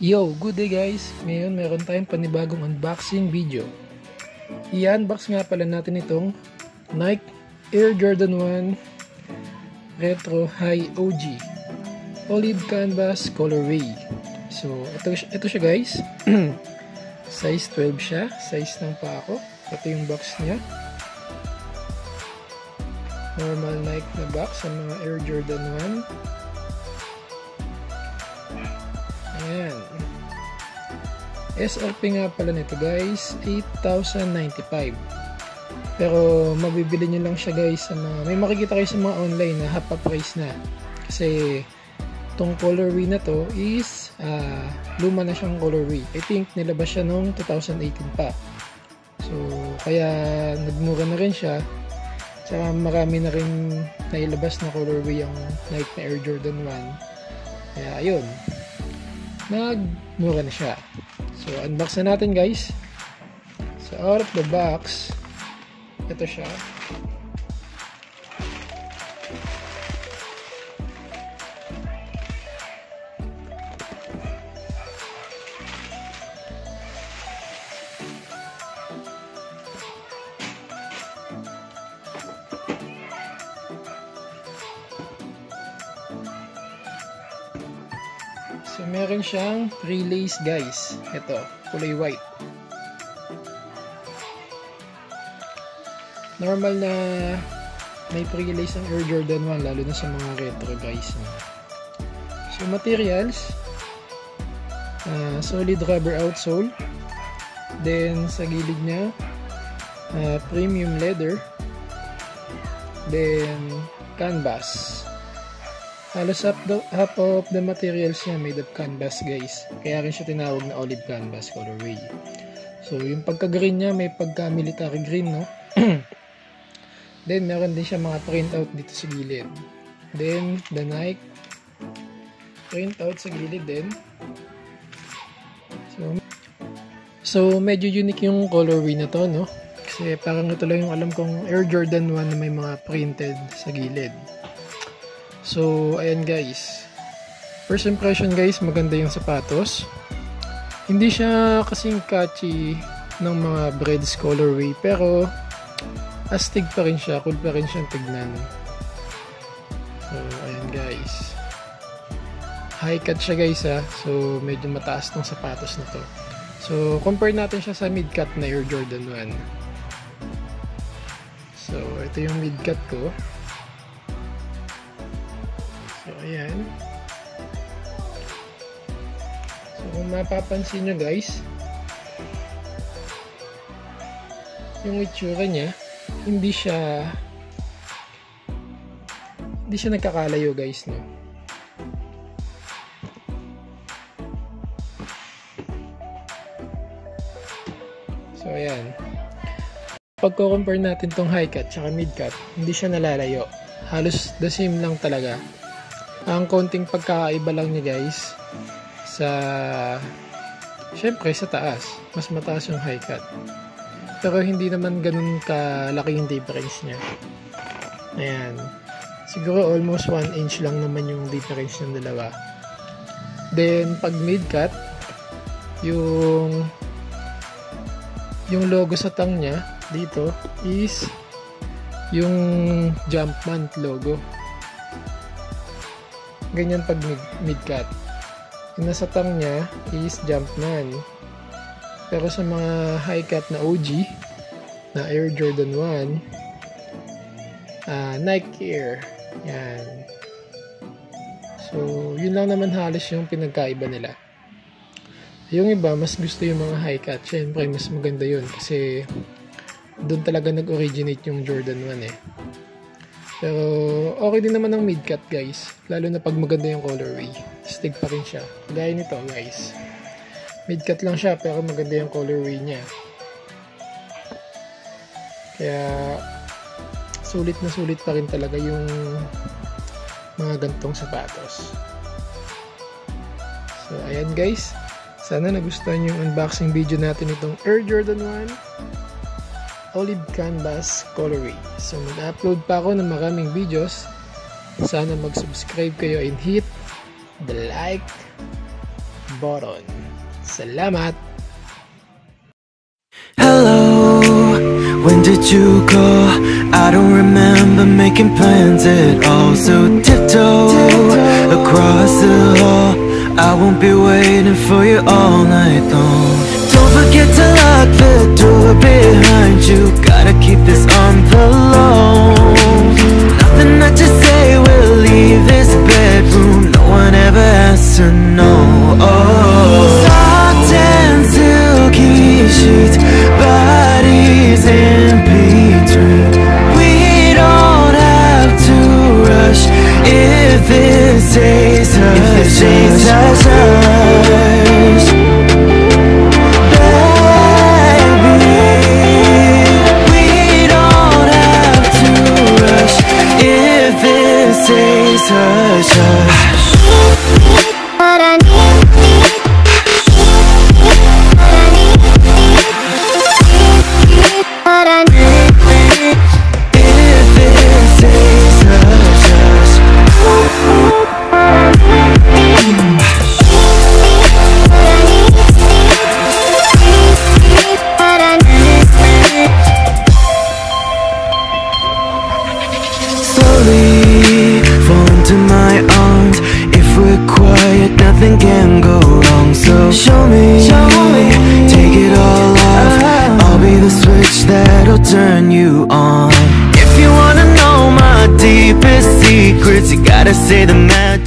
Yo, good day guys! Ngayon meron tayong panibagong unboxing video. I-unbox nga pala natin itong Nike Air Jordan 1 Retro High OG Olive Canvas Colorway. So, ito siya guys. Size 12 siya. Size ng paa ko. Ito yung box niya. Normal Nike na box sa mga Air Jordan 1. Ayan. SRP nga pala nito guys, 8,095. Pero mabibili nyo lang siya guys sa mga, may makikita kayo sa mga online na half price na. Kasi itong colorway na to is luma na siyang colorway. I think nilabas siya noong 2018 pa. So kaya nagmura na rin siya. Tsaka marami na rin nailabas na colorway ang Nike na Air Jordan 1. Kaya ayun, nagmura na siya. So unbox na natin guys. So out of the box, ito siya. So, meron siyang pre-lace guys. Ito, kulay white. Normal na may pre-lace ang Air Jordan 1, lalo na sa mga retro guys. So, materials. Solid rubber outsole. Then, sa gilid niya, premium leather. Then, canvas. Halos half of the materials niya made of canvas guys. Kaya rin siya tinawag na olive canvas colorway. So yung pagka-green niya may pagka-military green, no? Then meron din siya mga printout dito sa gilid. Then the Nike printout sa gilid din. So medyo unique yung colorway na to, no? Kasi parang ito lang yung alam kong Air Jordan 1 na may mga printed sa gilid. So, ayan guys. First impression guys, maganda yung sapatos. Hindi siya kasing catchy ng mga Breads colorway, pero astig pa rin siya, cool pa rin siyang tignan. So, ayan guys. High cut siya guys ha. So, medyo mataas tong sapatos na to. So, compare natin siya sa mid-cut na Air Jordan 1. So, ito yung mid-cut ko. So, ayan. So, kung mapapansin nyo guys, yung itsura niya, hindi siya nagkakalayo guys, no? So, ayan. Pagko-compare natin tong high cut tsaka mid cut, hindi siya nalalayo. Halos the same lang talaga. Ang konting pagkakaiba lang niya guys syempre sa taas, mas mataas yung high cut, pero hindi naman ganun kalaki yung difference niya. Ayan, siguro almost 1 inch lang naman yung difference ng dalawa. Then pag mid cut, yung logo sa tang niya dito is yung Jumpman logo. Ganyan pag mid-cut. Yung nasa tang niya is Jumpman. Pero sa mga high-cut na OG, na Air Jordan 1, Nike Air. Yan. So, yun lang naman halos yung pinagkaiba nila. Yung iba, mas gusto yung mga high-cut. Siyempre, mas maganda yun. Kasi, doon talaga nag-originate yung Jordan 1 eh. Pero okay din naman ang mid-cut guys, lalo na pag maganda yung colorway. Stig pa rin siya. Gaya nito guys, mid-cut lang siya pero maganda yung colorway niya. Kaya sulit na sulit pa rin talaga yung mga gantong sapatos. So ayan guys, sana nagustuhan yung unboxing video natin itong Air Jordan 1 Olive Canvas Colorway. So mag-upload pa ako ng maraming videos. Sana mag-subscribe kayo and hit the like button. Salamat! Hello, when did you go? I don't remember making plans at all. So tiptoe across the hall, I won't be waiting for you all night long. Don't forget to lock the door behind you. Gotta keep this on the low. Nothing that you say will leave this bedroom. No one ever has to know. Soft and silky sheets, bodies in between. We don't have to rush if it stays hush, hush, hush. Baby, we don't have to rush if it stays hush, hush. What I need. Slowly fall into my arms. If we're quiet, nothing can go wrong. So show me, take it all off. I'll be the switch that'll turn you on. If you wanna know my deepest secrets, you gotta say the magic.